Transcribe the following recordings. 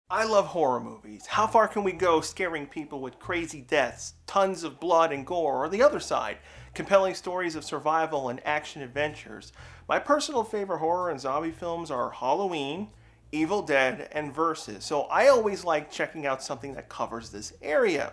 I love horror movies. How far can we go scaring people with crazy deaths, tons of blood and gore, or the other side, compelling stories of survival and action adventures? My personal favorite horror and zombie films are Halloween, Evil Dead, and Versus, so I always like checking out something that covers this area.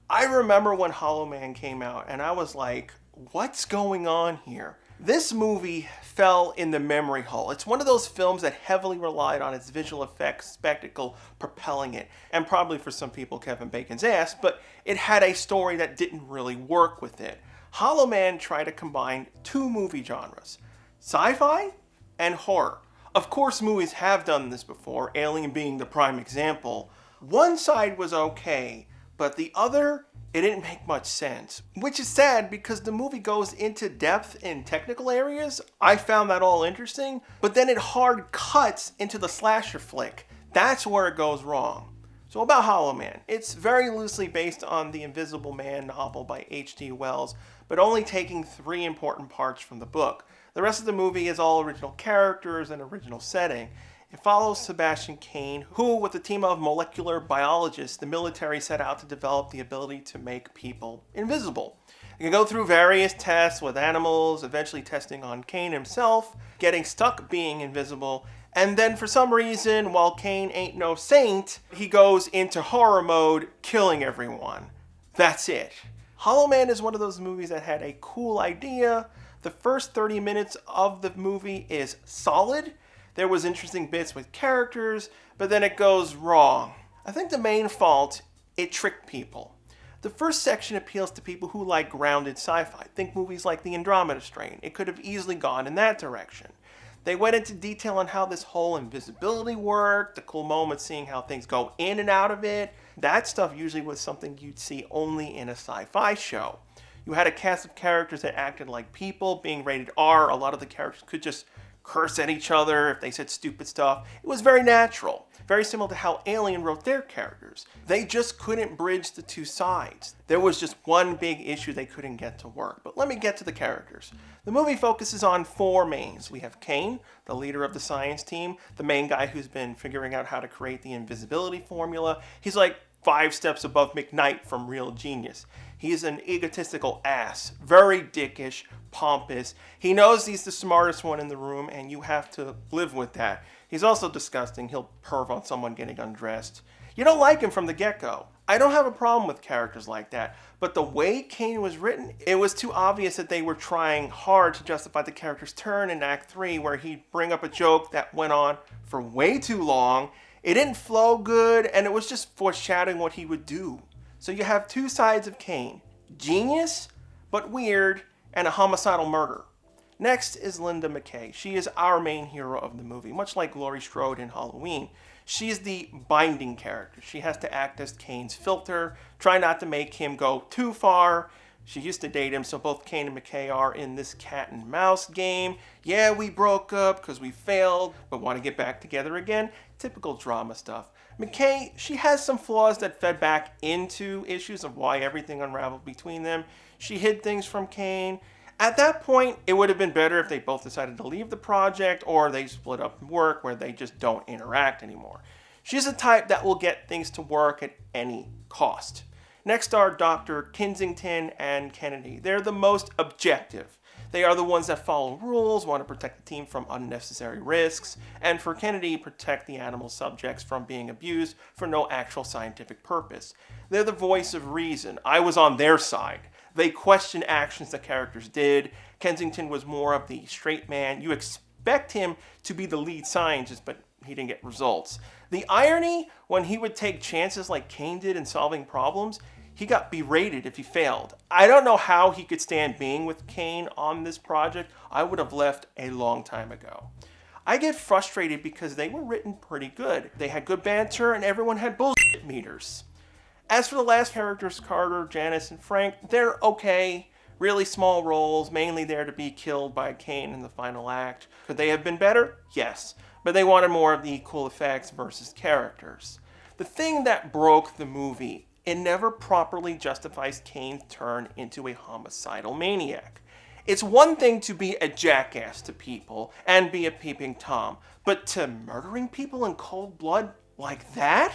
I remember when Hollow Man came out, and I was like, what's going on here? This movie fell in the memory hole. It's one of those films that heavily relied on its visual effects spectacle propelling it, and probably for some people Kevin Bacon's ass, but it had a story that didn't really work with it. Hollow Man tried to combine two movie genres, sci-fi and horror. Of course, movies have done this before, Alien being the prime example. One side was okay, but the other, it didn't make much sense. Which is sad because the movie goes into depth in technical areas. I found that all interesting, but then it hard cuts into the slasher flick. That's where it goes wrong. So about Hollow Man, it's very loosely based on the Invisible Man novel by H.G. Wells, but only taking three important parts from the book. The rest of the movie is all original characters and original setting. It follows Sebastian Cain, who, with a team of molecular biologists, the military set out to develop the ability to make people invisible. They can go through various tests with animals, eventually testing on Cain himself, getting stuck being invisible, and then for some reason, while Cain ain't no saint, he goes into horror mode, killing everyone. That's it. Hollow Man is one of those movies that had a cool idea. The first 30 minutes of the movie is solid. There was interesting bits with characters, but then it goes wrong. I think the main fault, it tricked people. The first section appeals to people who like grounded sci-fi. Think movies like The Andromeda Strain. It could have easily gone in that direction. They went into detail on how this whole invisibility worked, the cool moments seeing how things go in and out of it. That stuff usually was something you'd see only in a sci-fi show. You had a cast of characters that acted like people, being rated R. A lot of the characters could just curse at each other if they said stupid stuff. It was very natural, very similar to how Alien wrote their characters. They just couldn't bridge the two sides. There was just one big issue they couldn't get to work. But let me get to the characters. The movie focuses on four mains. We have Cain, the leader of the science team, the main guy who's been figuring out how to create the invisibility formula. He's like 5 steps above McKnight from Real Genius. He's an egotistical ass, very dickish, pompous. He knows he's the smartest one in the room, and you have to live with that. He's also disgusting. He'll perv on someone getting undressed. You don't like him from the get-go. I don't have a problem with characters like that, but the way Cain was written, it was too obvious that they were trying hard to justify the character's turn in Act 3, where he'd bring up a joke that went on for way too long. It didn't flow good, and it was just foreshadowing what he would do. So you have two sides of Cain. Genius, but weird, and a homicidal murderer. Next is Linda McKay. She is our main hero of the movie, much like Laurie Strode in Halloween. She is the binding character. She has to act as Cain's filter, try not to make him go too far. She used to date him, so both Cain and McKay are in this cat and mouse game. Yeah, we broke up because we failed, but want to get back together again. Typical drama stuff. McKay, she has some flaws that fed back into issues of why everything unraveled between them. She hid things from Cain. At that point, it would have been better if they both decided to leave the project or they split up work where they just don't interact anymore. She's the type that will get things to work at any cost. Next are Dr. Kensington and Kennedy. They're the most objective. They are the ones that follow rules, want to protect the team from unnecessary risks, and for Kennedy, protect the animal subjects from being abused for no actual scientific purpose. They're the voice of reason. I was on their side. They question actions the characters did. Kensington was more of the straight man. You expect him to be the lead scientist, but he didn't get results. The irony, when he would take chances like Cain did in solving problems, he got berated if he failed. I don't know how he could stand being with Cain on this project. I would have left a long time ago. I get frustrated because they were written pretty good. They had good banter and everyone had bullshit meters. As for the last characters, Carter, Janice, and Frank, they're okay. Really small roles, mainly there to be killed by Cain in the final act. Could they have been better? Yes. But they wanted more of the cool effects versus characters. The thing that broke the movie, it never properly justifies Cain's turn into a homicidal maniac. It's one thing to be a jackass to people and be a peeping Tom, but to murdering people in cold blood like that?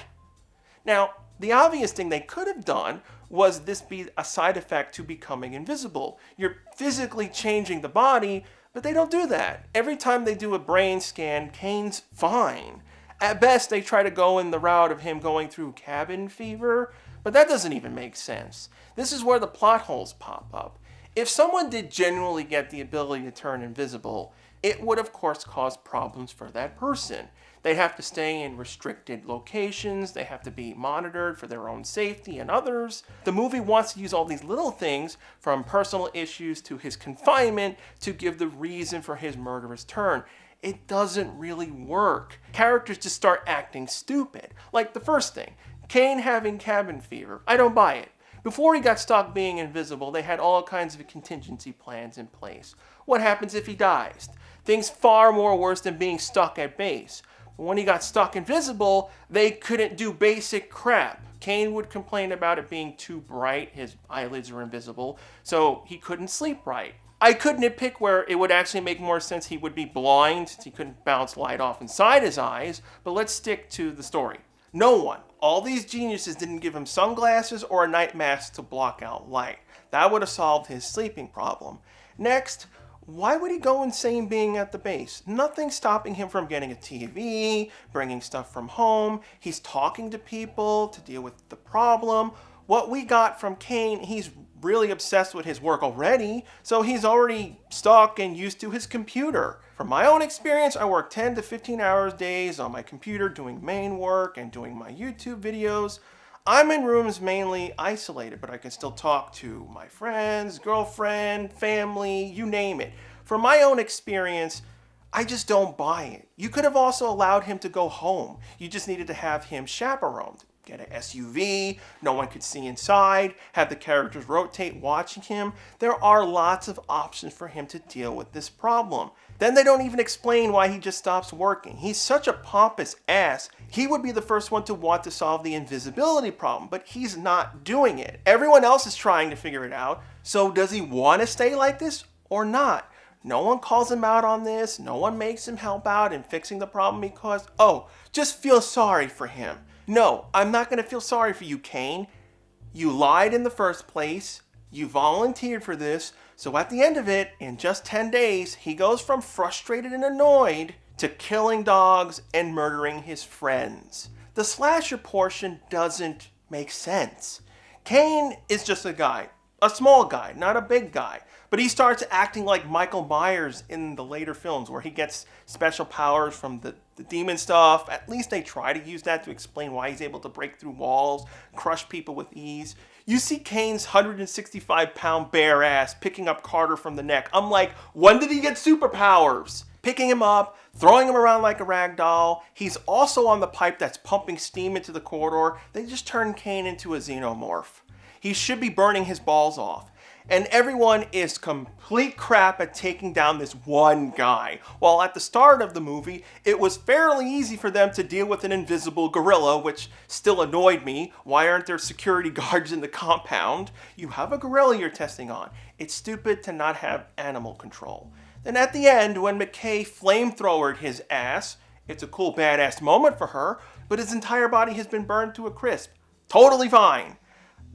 Now, the obvious thing they could have done was this be a side effect to becoming invisible. You're physically changing the body, but they don't do that. Every time they do a brain scan, Kane's fine. At best, they try to go in the route of him going through cabin fever, but that doesn't even make sense. This is where the plot holes pop up. If someone did genuinely get the ability to turn invisible, it would of course cause problems for that person. They have to stay in restricted locations, they have to be monitored for their own safety and others. The movie wants to use all these little things, from personal issues to his confinement, to give the reason for his murderous turn. It doesn't really work. Characters just start acting stupid. Like the first thing, Kane having cabin fever. I don't buy it. Before he got stuck being invisible, they had all kinds of contingency plans in place. What happens if he dies? Things far more worse than being stuck at base. But when he got stuck invisible, they couldn't do basic crap. Kane would complain about it being too bright, his eyelids are invisible, so he couldn't sleep right. I could nitpick where it would actually make more sense he would be blind since he couldn't bounce light off inside his eyes, but let's stick to the story. No one, all these geniuses didn't give him sunglasses or a night mask to block out light. That would have solved his sleeping problem. Next, why would he go insane being at the base? Nothing's stopping him from getting a TV, bringing stuff from home. He's talking to people to deal with the problem. What we got from Kane, he's really obsessed with his work already, so he's already stuck and used to his computer. From my own experience, I work 10 to 15 hours days on my computer doing main work and doing my YouTube videos. I'm in rooms mainly isolated, but I can still talk to my friends, girlfriend, family, you name it. From my own experience, I just don't buy it. You could have also allowed him to go home. You just needed to have him chaperoned. Get an SUV, no one could see inside, have the characters rotate watching him. There are lots of options for him to deal with this problem. Then they don't even explain why he just stops working. He's such a pompous ass. He would be the first one to want to solve the invisibility problem, but he's not doing it. Everyone else is trying to figure it out. So does he want to stay like this or not? No one calls him out on this. No one makes him help out in fixing the problem because, oh, just feel sorry for him. No, I'm not going to feel sorry for you, Kane. You lied in the first place. You volunteered for this. So at the end of it, in just 10 days, he goes from frustrated and annoyed to killing dogs and murdering his friends. The slasher portion doesn't make sense. Kane is just a guy. A small guy, not a big guy. But he starts acting like Michael Myers in the later films where he gets special powers from the demon stuff. At least they try to use that to explain why he's able to break through walls, crush people with ease. You see Kane's 165-pound bare ass picking up Carter from the neck. I'm like, when did he get superpowers? Picking him up, throwing him around like a rag doll. He's also on the pipe that's pumping steam into the corridor. They just turned Kane into a xenomorph. He should be burning his balls off. And everyone is complete crap at taking down this one guy. While at the start of the movie, it was fairly easy for them to deal with an invisible gorilla, which still annoyed me. Why aren't there security guards in the compound? You have a gorilla you're testing on. It's stupid to not have animal control. Then at the end, when McKay flamethrowered his ass, it's a cool badass moment for her, but his entire body has been burned to a crisp. Totally fine.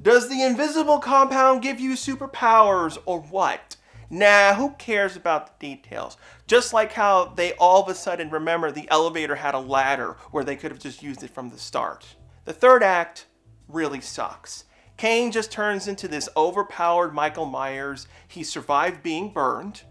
Does the invisible compound give you superpowers or what? Nah, who cares about the details? Just like how they all of a sudden remember the elevator had a ladder where they could have just used it from the start. The third act really sucks. Kane just turns into this overpowered Michael Myers. He survived being burned,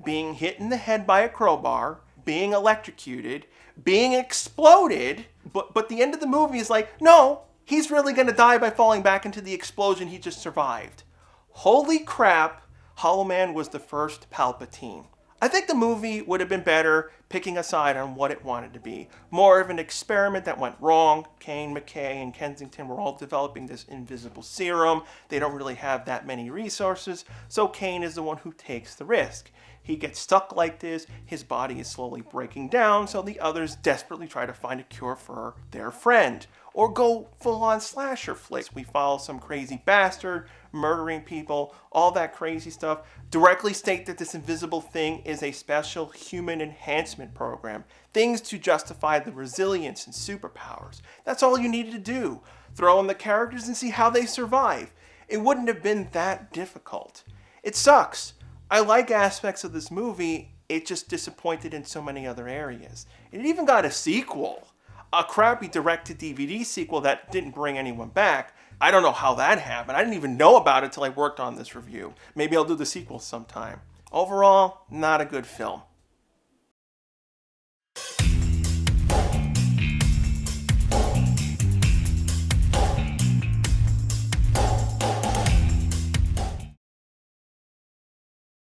being hit in the head by a crowbar, being electrocuted, being exploded, but the end of the movie is like, no, he's really going to die by falling back into the explosion he just survived. Holy crap, Hollow Man was the first Palpatine. I think the movie would have been better picking a side on what it wanted to be. More of an experiment that went wrong. Kane, McKay, and Kensington were all developing this invisible serum. They don't really have that many resources, so Kane is the one who takes the risk. He gets stuck like this, his body is slowly breaking down, so the others desperately try to find a cure for their friend. or go full-on slasher flicks. We follow some crazy bastard, murdering people, all that crazy stuff. Directly state that this invisible thing is a special human enhancement program. Things to justify the resilience and superpowers. That's all you needed to do. Throw in the characters and see how they survive. It wouldn't have been that difficult. It sucks. I like aspects of this movie, it just disappointed in so many other areas. It even got a sequel. A crappy direct-to-DVD sequel that didn't bring anyone back. I don't know how that happened. I didn't even know about it until I worked on this review. Maybe I'll do the sequel sometime. Overall, not a good film.